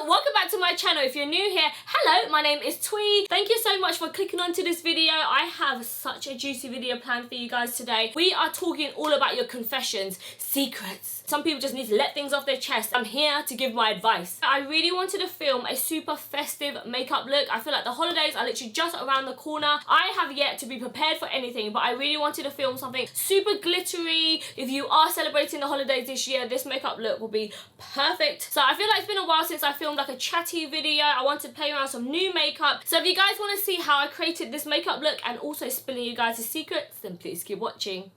welcome back to my channel. If you're new here, hello, my name is Thuy. Thank you so much for clicking onto this video. I have such a juicy video planned for you guys today. We are talking all about your confessions, secrets. Some people just need to let things off their chest. I'm here to give my advice. I really wanted to film a super festive makeup look. I feel like the holidays are literally just around the corner. I have yet to be prepared for anything, but I really wanted to film something super glittery. If you are celebrating the holidays this year, this makeup look will be perfect. So I feel like it's been a while since I filmed like a chatty video. I wanted to play around some new makeup. So if you guys want to see how I created this makeup look and also spilling you guys the secrets, then please keep watching.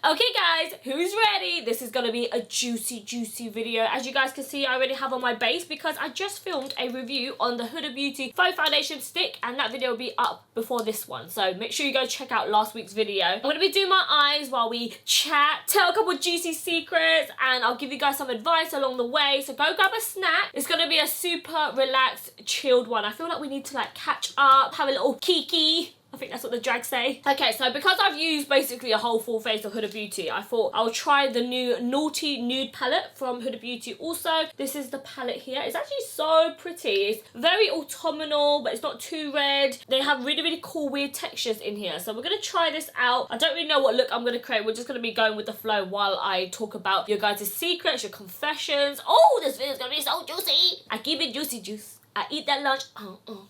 Okay guys, who's ready? This is gonna be a juicy video. As you guys can see, I already have on my base because I just filmed a review on the Huda Beauty Faux Foundation Stick, and that video will be up before this one. So make sure you go check out last week's video. I'm gonna be doing my eyes while we chat, tell a couple juicy secrets, and I'll give you guys some advice along the way. So go grab a snack. It's gonna be a super relaxed, chilled one. I feel like we need to like catch up, have a little kiki. I think that's what the drags say. Okay, so because I've used basically a whole full face of Huda Beauty, I thought I'll try the new Naughty Nude palette from Huda Beauty also. This is the palette here. It's actually so pretty. It's very autumnal, but it's not too red. They have really cool weird textures in here. So we're going to try this out. I don't really know what look I'm going to create. We're just going to be going with the flow while I talk about your guys' secrets, your confessions. Oh, this video is going to be so juicy. I keep it juicy juice. I eat that lunch.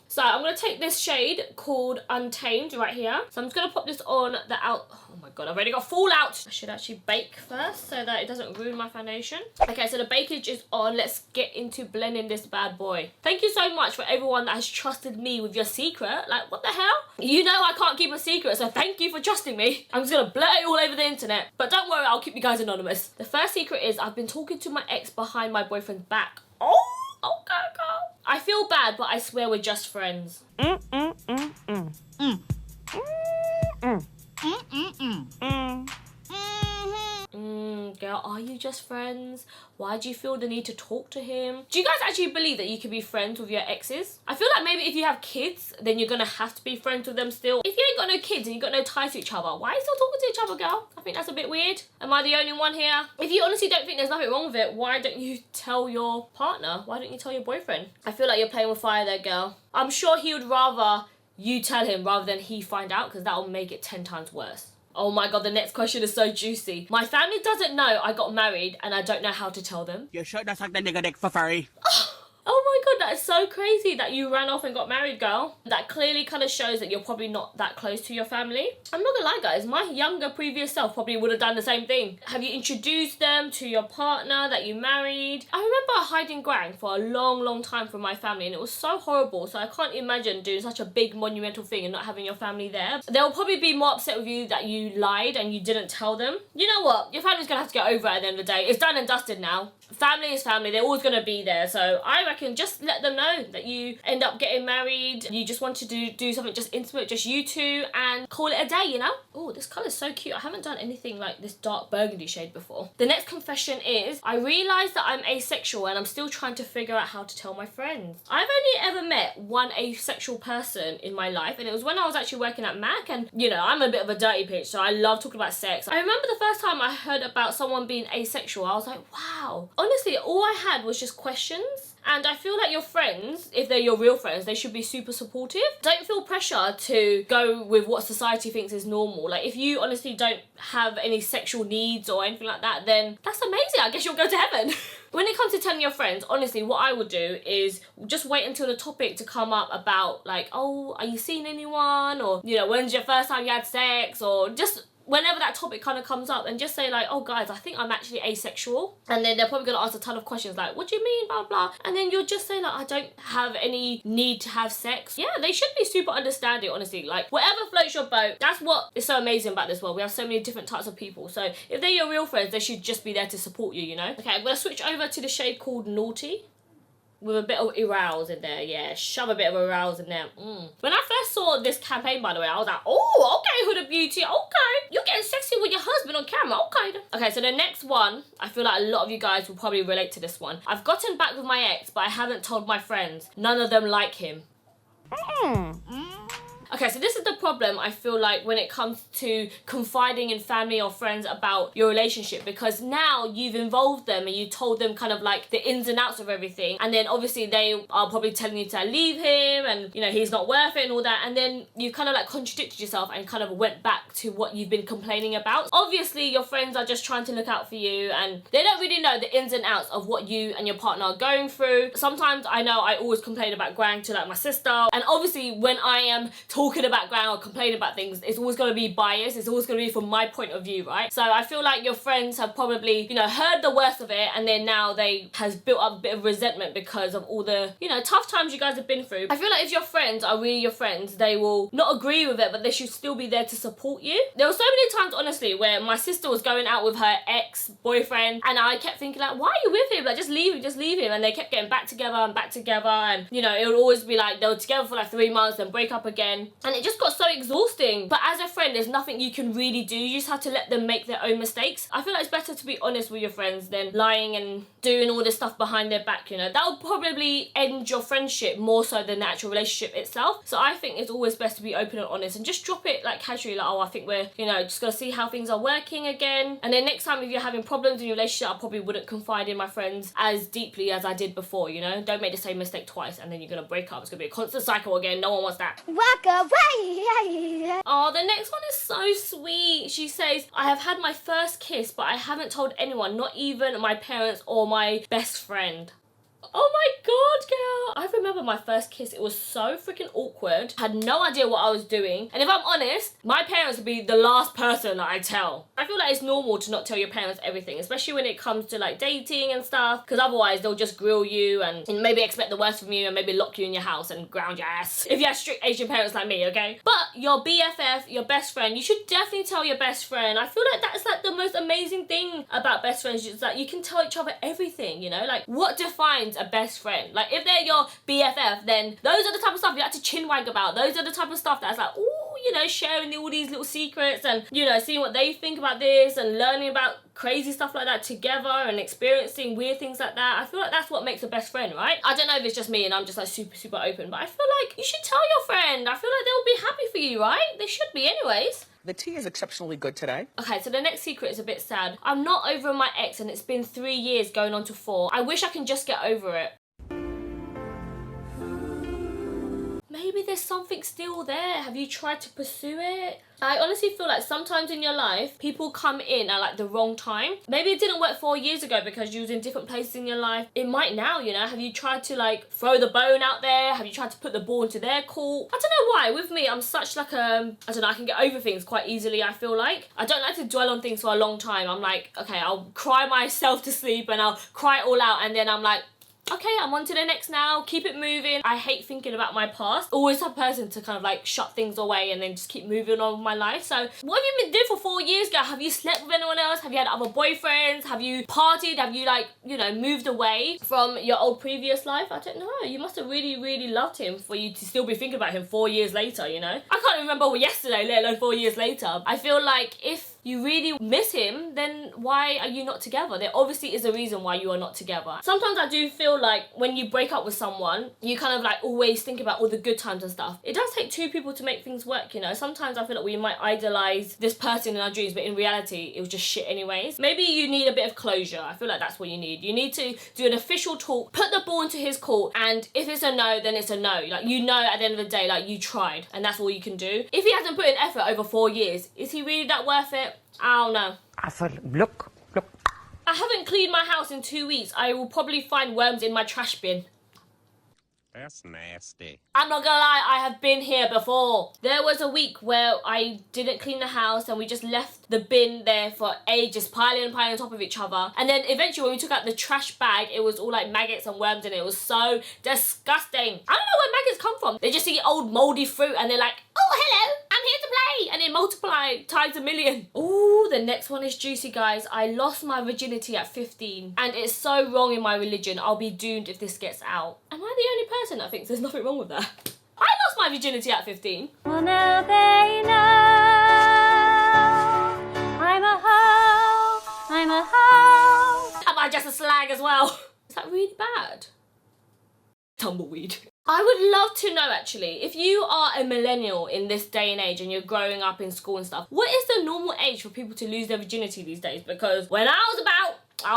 So I'm going to take this shade called Untamed right here. So I'm just going to pop this on the out. Oh my god, I've already got fallout. I should actually bake first so that it doesn't ruin my foundation. Okay, so the bakage is on. Let's get into blending this bad boy. Thank you so much for everyone that has trusted me with your secret. Like, what the hell? You know I can't keep a secret, so thank you for trusting me. I'm just going to blurt it all over the internet. But don't worry, I'll keep you guys anonymous. The first secret is I've been talking to my ex behind my boyfriend's back. Oh, girl. I feel bad, but I swear we're just friends. Girl, are you just friends? Why do you feel the need to talk to him? Do you guys actually believe that you can be friends with your exes? I feel like maybe if you have kids, then you're gonna have to be friends with them still. If you ain't got no kids and you got no ties to each other, why are you still talking to each other, girl? I think that's a bit weird. Am I the only one here? If you honestly don't think there's nothing wrong with it, why don't you tell your partner? Why don't you tell your boyfriend? I feel like you're playing with fire there, girl. I'm sure he would rather you tell him rather than he find out, because that'll make it 10 times worse. Oh my god, the next question is so juicy. My family doesn't know I got married and I don't know how to tell them. You sure that's like the nigga dick for furry? Oh my god, that is so crazy that you ran off and got married, girl. That clearly kind of shows that you're probably not that close to your family. I'm not gonna lie, guys. My younger previous self probably would have done the same thing. Have you introduced them to your partner that you married? I remember hiding Grang for a long time from my family, and it was so horrible. So I can't imagine doing such a big monumental thing and not having your family there. They'll probably be more upset with you that you lied and you didn't tell them. You know what? Your family's gonna have to get over it at the end of the day. It's done and dusted now. Family is family. They're always gonna be there. So I reckon just let them know that you end up getting married. You just want to do something just intimate, just you two, and call it a day, you know? Oh, this colour is so cute. I haven't done anything like this dark burgundy shade before. The next confession is I realised that I'm asexual and I'm still trying to figure out how to tell my friends. I've only ever met one asexual person in my life, and it was when I was actually working at Mac, and you know, I'm a bit of a dirty bitch, so I love talking about sex. I remember the first time I heard about someone being asexual, I was like, wow. Honestly, all I had was just questions. And I feel like your friends, if they're your real friends, they should be super supportive. Don't feel pressure to go with what society thinks is normal. Like, if you honestly don't have any sexual needs or anything like that, then that's amazing. I guess you'll go to heaven. When it comes to telling your friends, honestly, what I would do is just wait until the topic to come up about, like, oh, are you seeing anyone? Or, you know, when's your first time you had sex? Or just whenever that topic kind of comes up, and just say like, oh guys, I think I'm actually asexual. And then they're probably gonna ask a ton of questions like, what do you mean, blah blah. And then you'll just say like, I don't have any need to have sex. Yeah, they should be super understanding, honestly. Like, whatever floats your boat. That's what is so amazing about this world. We have so many different types of people. So if they're your real friends, they should just be there to support you, you know? Okay, I'm gonna switch over to the shade called Naughty, with a bit of arouse in there. Yeah, shove a bit of arouse in there. When I first saw this campaign, by the way, I was like, oh, okay, Huda Beauty, okay. You're getting sexy with your husband on camera, okay. Okay, so the next one, I feel like a lot of you guys will probably relate to this one. I've gotten back with my ex, but I haven't told my friends. None of them like him. Okay, so this is the problem I feel like when it comes to confiding in family or friends about your relationship, because now you've involved them and you told them kind of like the ins and outs of everything, and then obviously they are probably telling you to leave him and, you know, he's not worth it and all that, and then you kind of like contradicted yourself and kind of went back to what you've been complaining about. Obviously your friends are just trying to look out for you and they don't really know the ins and outs of what you and your partner are going through. Sometimes I know I always complain about Grang to like my sister, and obviously when I am talking about Grang or complaining about things, it's always going to be biased, it's always going to be from my point of view, right? So I feel like your friends have probably, you know, heard the worst of it, and then now they has built up a bit of resentment because of all the, you know, tough times you guys have been through. I feel like if your friends are really your friends, they will not agree with it, but they should still be there to support you. There were so many times, honestly, where my sister was going out with her ex-boyfriend and I kept thinking like, why are you with him? Like, just leave him. And they kept getting back together and, you know, it would always be like they were together for like 3 months, then break up again, and it just got so exhausting. But as a friend, there's nothing you can really do. You just have to let them make their own mistakes. I feel like it's better to be honest with your friends than lying and doing all this stuff behind their back, you know. That will probably end your friendship more so than the actual relationship itself. So I think it's always best to be open and honest and just drop it like casually, like, oh, I think we're, you know, just gonna see how things are working again. And then next time if you're having problems in your relationship, I probably wouldn't confide in my friends as deeply as I did before, you know. Don't make the same mistake twice and then you're gonna break up. It's gonna be a constant cycle again. No one wants that. Walk away. Oh, the next one is so sweet. She says, I have had my first kiss, but I haven't told anyone, not even my parents or my best friend. Oh my god, girl. I remember my first kiss. It was so freaking awkward. I had no idea what I was doing. And if I'm honest, my parents would be the last person that I tell. I feel like it's normal to not tell your parents everything, especially when it comes to like dating and stuff, because otherwise they'll just grill you and maybe expect the worst from you and maybe lock you in your house and ground your ass if you have strict Asian parents like me, okay? But your BFF, your best friend, you should definitely tell your best friend. I feel like that's like the most amazing thing about best friends, is that you can tell each other everything, you know? Like, what defines a best friend? Like, if they're your BFF, then those are the type of stuff you like to chinwag about. Those are the type of stuff that's like, ooh, you know, sharing all these little secrets and, you know, seeing what they think about this and learning about crazy stuff like that together and experiencing weird things like that. I feel like that's what makes a best friend, right? I don't know if it's just me and I'm just like super open, but I feel like you should tell your friend. I feel like they'll be happy for you, right? They should be anyways. The tea is exceptionally good today. Okay, so the next secret is a bit sad. I'm not over my ex and it's been 3 years going on to 4. I wish I can just get over it. Maybe there's something still there. Have you tried to pursue it? I honestly feel like sometimes in your life, people come in at like the wrong time. Maybe it didn't work 4 years ago because you was in different places in your life. It might now, you know. Have you tried to like throw the bone out there? Have you tried to put the ball into their court? I don't know why. With me, I'm such like a, I don't know, I can get over things quite easily, I feel like. I don't like to dwell on things for a long time. I'm like, okay, I'll cry myself to sleep and I'll cry it all out and then I'm like, okay, I'm on to the next now, keep it moving. I hate thinking about my past. Always a person to kind of like shut things away and then just keep moving on with my life. So what have you been doing for 4 years, girl? Have you slept with anyone else? Have you had other boyfriends? Have you partied? Have you like, you know, moved away from your old previous life? I don't know. You must have really loved him for you to still be thinking about him 4 years later, you know? I can't remember yesterday, let alone 4 years later. I feel like if you really miss him, then why are you not together? There obviously is a reason why you are not together. Sometimes I do feel like when you break up with someone, you kind of like always think about all the good times and stuff. It does take 2 people to make things work, you know? Sometimes I feel like we might idolize this person in our dreams, but in reality, it was just shit anyways. Maybe you need a bit of closure. I feel like that's what you need. You need to do an official talk, put the ball into his court, and if it's a no, then it's a no. Like, you know at the end of the day, like, you tried, and that's all you can do. If he hasn't put in effort over 4 years, is he really that worth it? I don't know. Look. I haven't cleaned my house in 2 weeks. I will probably find worms in my trash bin. That's nasty. I'm not gonna lie, I have been here before. There was a week where I didn't clean the house and we just left the bin there for ages, piling on top of each other. And then eventually when we took out the trash bag, it was all like maggots and worms in it. It was so disgusting. I don't know where maggots come from. They just eat old moldy fruit and they're like, oh, hello, I'm here to play. And they multiply times a million. Ooh, the next one is juicy, guys. I lost my virginity at 15 and it's so wrong in my religion. I'll be doomed if this gets out. Am I the only person that thinks there's nothing wrong with that? I lost my virginity at 15. Well, now they know I'm a hoe. Am I just a slag as well? Is that really bad? Tumbleweed. I would love to know actually, if you are a millennial in this day and age and you're growing up in school and stuff, what is the normal age for people to lose their virginity these days? Because when I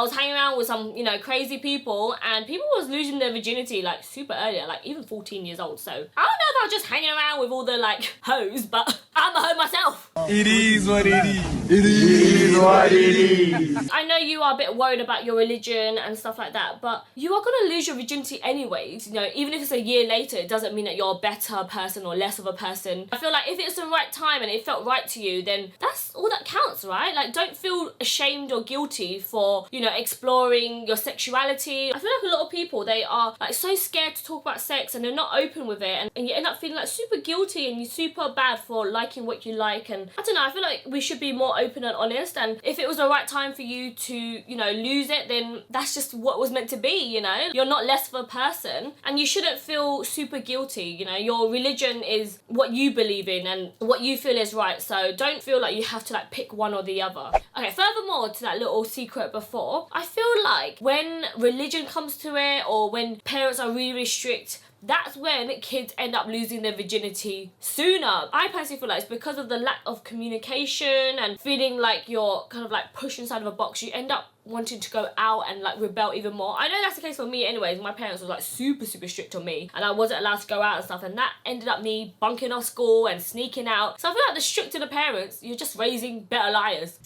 was hanging around with some, you know, crazy people, and people was losing their virginity like super early, like even 14 years old. So I don't know if I was just hanging around with all the like hoes, but I'm a hoe myself. It is what it is. It is what it is. I know you are a bit worried about your religion and stuff like that, but you are gonna lose your virginity anyways. You know, even if it's a year later, it doesn't mean that you're a better person or less of a person. I feel like if it's the right time and it felt right to you, then that's all that counts, right? Like, don't feel ashamed or guilty for, you know, exploring your sexuality. I feel like a lot of people, they are like so scared to talk about sex and they're not open with it, and you end up feeling like super guilty and you're super bad for liking what you like. And I don't know, I feel like we should be more open and honest, and if it was the right time for you to, you know, lose it, then that's just what was meant to be, you know? You're not less of a person and you shouldn't feel super guilty, you know? Your religion is what you believe in and what you feel is right, so don't feel like you have to like pick one or the other. Okay, furthermore to that little secret before, I feel like when religion comes to it, or when parents are really, really strict, that's when kids end up losing their virginity sooner. I personally feel like it's because of the lack of communication and feeling like you're kind of like pushed inside of a box. You end up wanting to go out and like rebel even more. I know that's the case for me anyways. My parents were like super strict on me and I wasn't allowed to go out and stuff, and that ended up me bunking off school and sneaking out. So I feel like the stricter the parents, you're just raising better liars.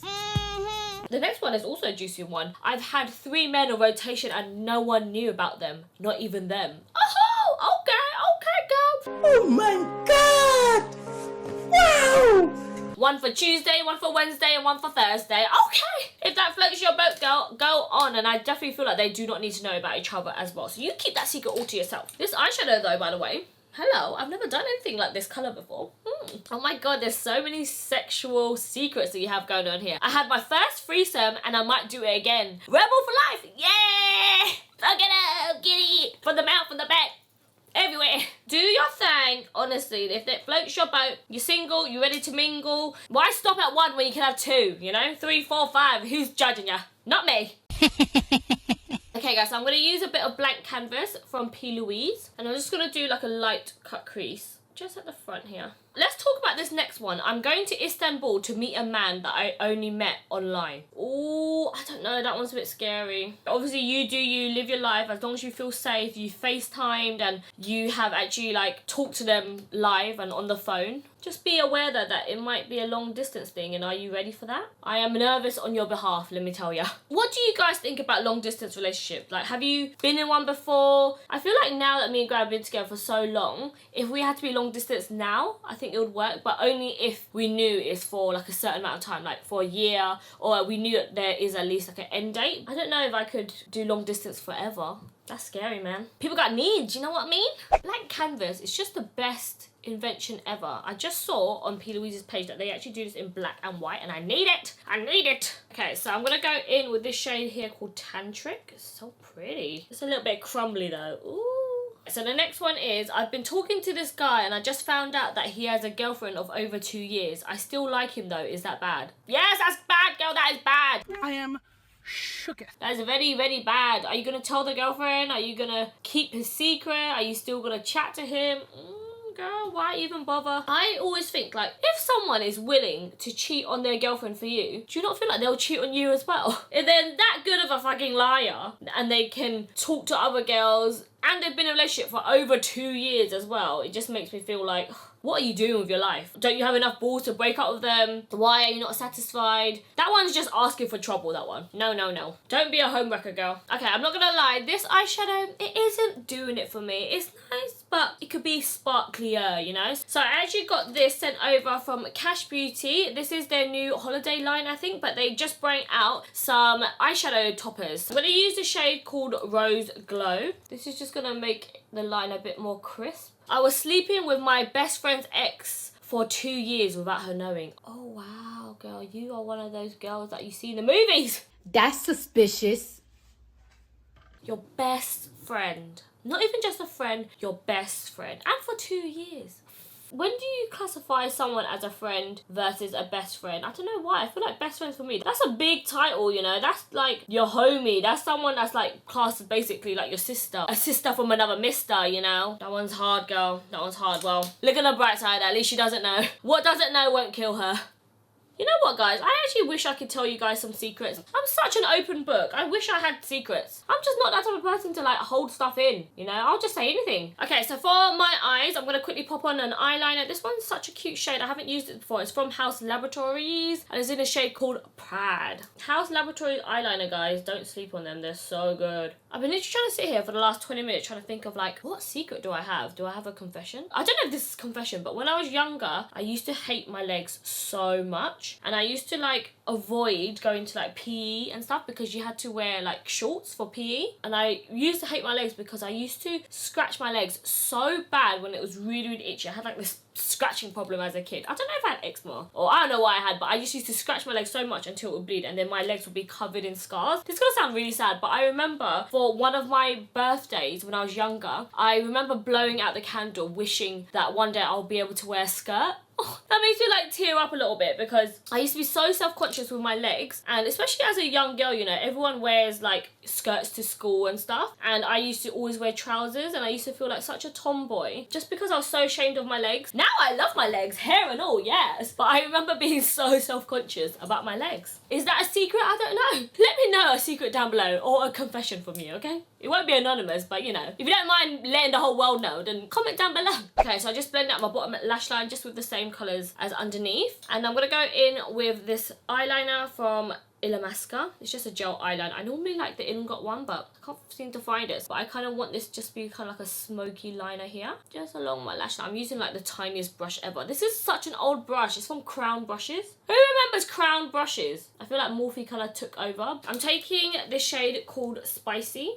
The next one is also a juicy one. I've had 3 men on rotation and no one knew about them. Not even them. Oh, okay, girl. Oh my god! Wow! One for Tuesday, one for Wednesday, and one for Thursday. Okay! If that floats your boat, girl, go on. And I definitely feel like they do not need to know about each other as well. So you keep that secret all to yourself. This eyeshadow though, by the way, hello, I've never done anything like this colour before. Oh my god, there's so many sexual secrets that you have going on here. I had my first threesome and I might do it again. Rebel for life, yeah! Fuck it up, giddy! From the mouth, from the back, everywhere. Do your thing, honestly. If it floats your boat, you're single, you're ready to mingle. Why stop at 1 when you can have 2, you know? 3, 4, 5, who's judging ya? Not me. Okay guys, so I'm going to use a bit of blank canvas from P.Louise, and I'm just going to do like a light cut crease just at the front here. Let's talk about this next one. I'm going to Istanbul to meet a man that I only met online. Oh, I don't know, that one's a bit scary. Obviously you do you, live your life as long as you feel safe, you FaceTimed and you have actually like talked to them live and on the phone. Just be aware that it might be a long distance thing, and are you ready for that? I am nervous on your behalf, let me tell ya. What do you guys think about long distance relationships? Like, have you been in one before? I feel like now that me and Greg have been together for so long, if we had to be long distance now, I think it would work, but only if we knew it's for like a certain amount of time, like for a year, or we knew that there is at least like an end date. I don't know if I could do long distance forever. That's scary, man. People got needs, you know what I mean? Blank canvas, it's just the best invention ever. I just saw on P.Louise's page that they actually do this in black and white, and I need it. I need it. Okay, so I'm gonna go in with this shade here called Tantric. It's so pretty. It's a little bit crumbly though. Ooh. So the next one is, I've been talking to this guy and I just found out that he has a girlfriend of over 2 years. I still like him though. Is that bad? Yes, that's bad, girl. That is bad. I am shooketh. That is very, very bad. Are you gonna tell the girlfriend? Are you gonna keep his secret? Are you still gonna chat to him? Girl, why even bother? I always think, like, if someone is willing to cheat on their girlfriend for you, do you not feel like they'll cheat on you as well? If they're that good of a fucking liar and they can talk to other girls and they've been in a relationship for over 2 years as well, it just makes me feel like, what are you doing with your life? Don't you have enough balls to break up with them? Why are you not satisfied? That one's just asking for trouble, that one. No, no, no. Don't be a homewrecker, girl. Okay, I'm not gonna lie. This eyeshadow, it isn't doing it for me. It's nice, but it could be sparklier, you know? So I actually got this sent over from Kash Beauty. This is their new holiday line, I think, but they just brought out some eyeshadow toppers. I'm gonna use the shade called Rose Glow. This is just gonna make the line a bit more crisp. I was sleeping with my best friend's ex for 2 years without her knowing. Oh wow, girl, you are one of those girls that you see in the movies. That's suspicious. Your best friend. Not even just a friend, your best friend. And for 2 years. When do you classify someone as a friend versus a best friend? I don't know why. I feel like best friends for me, that's a big title, you know? That's like your homie. That's someone that's like classed as basically like your sister. A sister from another mister, you know? That one's hard, girl. That one's hard. Well, look at the bright side. At least she doesn't know. What doesn't know won't kill her. You know what, guys? I actually wish I could tell you guys some secrets. I'm such an open book. I wish I had secrets. I'm just not that type of person to like hold stuff in, you know? I'll just say anything. Okay, so for my eyes, I'm gonna quickly pop on an eyeliner. This one's such a cute shade. I haven't used it before. It's from House Laboratories and it's in a shade called Prad. House Laboratories eyeliner, guys. Don't sleep on them. They're so good. I've been literally trying to sit here for the last 20 minutes trying to think of like, what secret do I have? Do I have a confession? I don't know if this is confession, but when I was younger, I used to hate my legs so much. And I used to like avoid going to like PE and stuff because you had to wear like shorts for PE. And I used to hate my legs because I used to scratch my legs so bad when it was really, really itchy. I had like this scratching problem as a kid. I don't know if I had eczema or I don't know what I had, but I just used to scratch my legs so much until it would bleed and then my legs would be covered in scars. This is gonna sound really sad, but I remember for one of my birthdays when I was younger, I remember blowing out the candle wishing that one day I'll be able to wear a skirt. Oh, that makes me like tear up a little bit because I used to be so self-conscious with my legs, and especially as a young girl, you know, everyone wears like skirts to school and stuff, and I used to always wear trousers and I used to feel like such a tomboy just because I was so ashamed of my legs. Now I love my legs, hair and all, yes, but I remember being so self-conscious about my legs. Is that a secret? I don't know. Let me know a secret down below or a confession from you, okay? It won't be anonymous, but you know, if you don't mind letting the whole world know, then comment down below. Okay, so I just blended out my bottom lash line just with the same colours as underneath. And I'm going to go in with this eyeliner from Illamasqua. It's just a gel eyeliner. I normally like the Ingot one, but I can't seem to find it. But I kind of want this just to be kind of like a smoky liner here. Just along my lash line. I'm using like the tiniest brush ever. This is such an old brush. It's from Crown Brushes. Who remembers Crown Brushes? I feel like Morphe colour took over. I'm taking this shade called Spicy.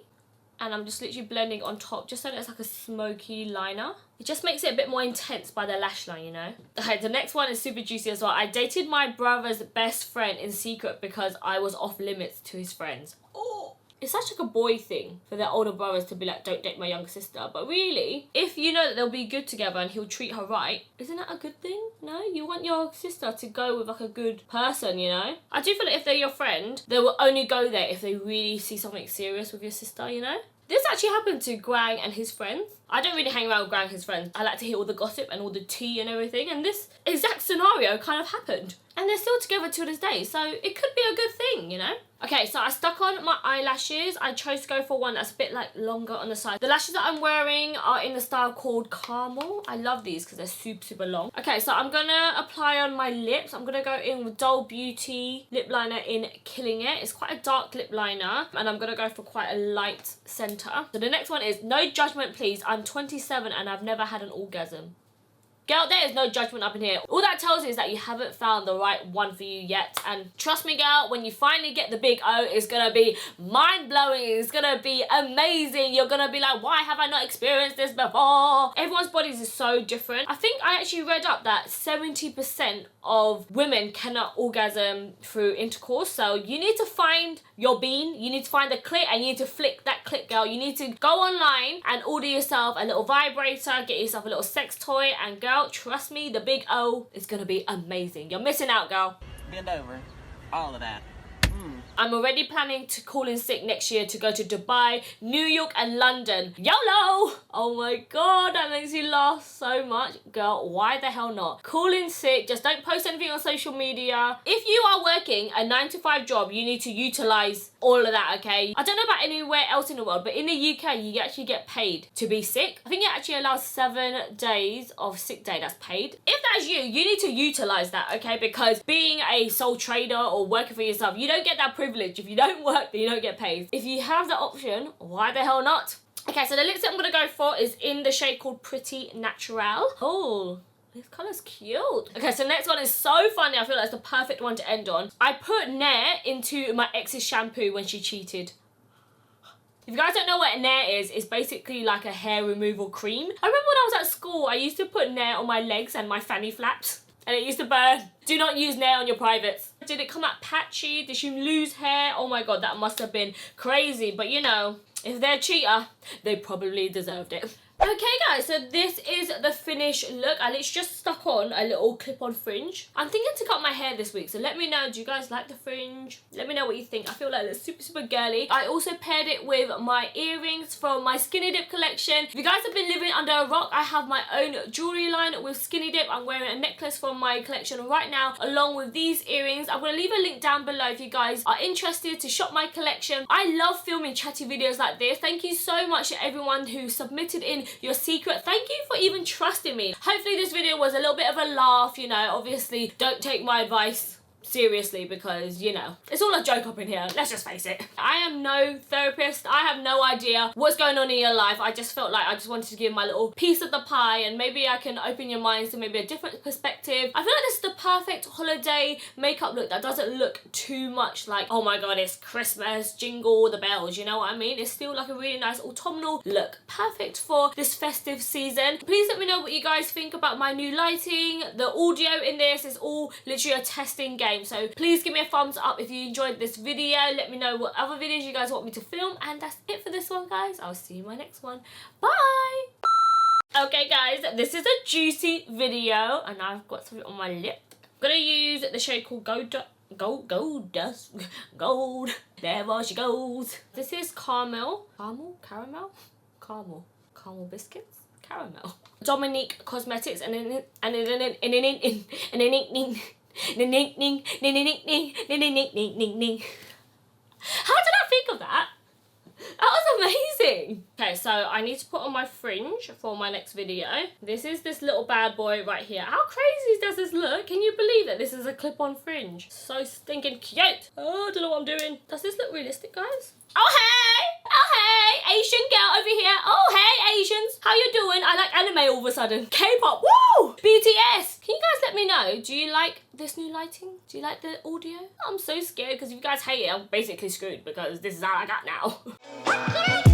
And I'm just literally blending on top just so that it's like a smoky liner. It just makes it a bit more intense by the lash line, you know? Okay, the next one is super juicy as well. I dated my brother's best friend in secret because I was off limits to his friends. Oh! It's such like a boy thing for their older brothers to be like, don't date my younger sister. But really, if you know that they'll be good together and he'll treat her right, isn't that a good thing? No? You want your sister to go with like a good person, you know? I do feel like if they're your friend, they will only go there if they really see something serious with your sister, you know? This actually happened to Grang and his friends. I don't really hang around with Grang and his friends. I like to hear all the gossip and all the tea and everything. And this exact scenario kind of happened. And they're still together to this day. So it could be a good thing, you know? Okay, so I stuck on my eyelashes. I chose to go for one that's a bit like longer on the side. The lashes that I'm wearing are in the style called Carmel. I love these because they're super, super long. Okay, so I'm gonna apply on my lips. I'm gonna go in with Dull Beauty lip liner in Killing It. It's quite a dark lip liner. And I'm gonna go for quite a light center. So the next one is No Judgment Please. I'm 27 and I've never had an orgasm. Girl, there is no judgment up in here. All that tells you is that you haven't found the right one for you yet. And trust me, girl, when you finally get the big O, it's gonna be mind-blowing. It's gonna be amazing. You're gonna be like, why have I not experienced this before? Everyone's bodies is so different. I think I actually read up that 70% of women cannot orgasm through intercourse. So you need to find your bean. You need to find the clit and you need to flick that clit, girl. You need to go online and order yourself a little vibrator, get yourself a little sex toy, and girl, trust me, the big O is gonna be amazing. You're missing out, girl. Bend over. All of that. I'm already planning to call in sick next year to go to Dubai, New York and London. YOLO! Oh my god, that makes me laugh so much. Girl, why the hell not? Call in sick, just don't post anything on social media. If you are working a 9-to-5 job, you need to utilise all of that, okay? I don't know about anywhere else in the world, but in the UK, you actually get paid to be sick. I think it actually allows 7 days of sick day that's paid. If that's you, you need to utilise that, okay? Because being a sole trader or working for yourself, you don't get that privilege. If you don't work, then you don't get paid. If you have the option, why the hell not? Okay, so the lipstick I'm gonna go for is in the shade called Pretty Natural. Oh, this colour's cute. Okay, so next one is so funny. I feel like it's the perfect one to end on. I put Nair into my ex's shampoo when she cheated. If you guys don't know what Nair is, it's basically like a hair removal cream. I remember when I was at school, I used to put Nair on my legs and my fanny flaps. And it used to burn. Do not use Nair on your privates. Did it come out patchy? Did she lose hair? Oh my god, that must have been crazy. But you know, if they're a cheater, they probably deserved it. Okay guys, so this is the finished look. I literally just stuck on a little clip-on fringe. I'm thinking to cut my hair this week, so let me know, do you guys like the fringe? Let me know what you think. I feel like it's super, super girly. I also paired it with my earrings from my Skinny Dip collection. If you guys have been living under a rock, I have my own jewellery line with Skinny Dip. I'm wearing a necklace from my collection right now, along with these earrings. I'm going to leave a link down below if you guys are interested to shop my collection. I love filming chatty videos like this. Thank you so much to everyone who submitted in your secret. Thank you for even trusting me. Hopefully this video was a little bit of a laugh, you know. Obviously don't take my advice seriously because, you know, it's all a joke up in here, let's just face it. I am no therapist. I have no idea what's going on in your life. I just felt like I just wanted to give my little piece of the pie, and maybe I can open your minds to maybe a different perspective. I feel like this is the perfect holiday makeup look that doesn't look too much like, oh my god, it's Christmas, jingle the bells, you know what I mean? It's still like a really nice autumnal look, perfect for this festive season. Please let me know what you guys think about my new lighting. The audio in this is all literally a testing game, so please give me a thumbs up if you enjoyed this video. Let me know what other videos you guys want me to film, and that's it for this one, guys. I'll see you in my next one. Bye. Okay guys, this is a juicy video and I've got something on my lip. I'm gonna use the shade called Gold. There she goes. This is Carmel biscuits. Caramel. Dominique Cosmetics and how did I think of that? That was amazing. Okay, so I need to put on my fringe for my next video. This is this little bad boy right here. How crazy does this look? Can you believe that this is a clip-on fringe? So stinking cute. Oh, I don't know what I'm doing. Does this look realistic, guys? Oh, hey! Oh, hey! Asian girl over here. Oh, hey, Asians. How you doing? I like anime all of a sudden. K-pop. Woo! BTS. Can you guys let me know? Do you like this new lighting? Do you like the audio? I'm so scared because if you guys hate it, I'm basically screwed because this is all I got now.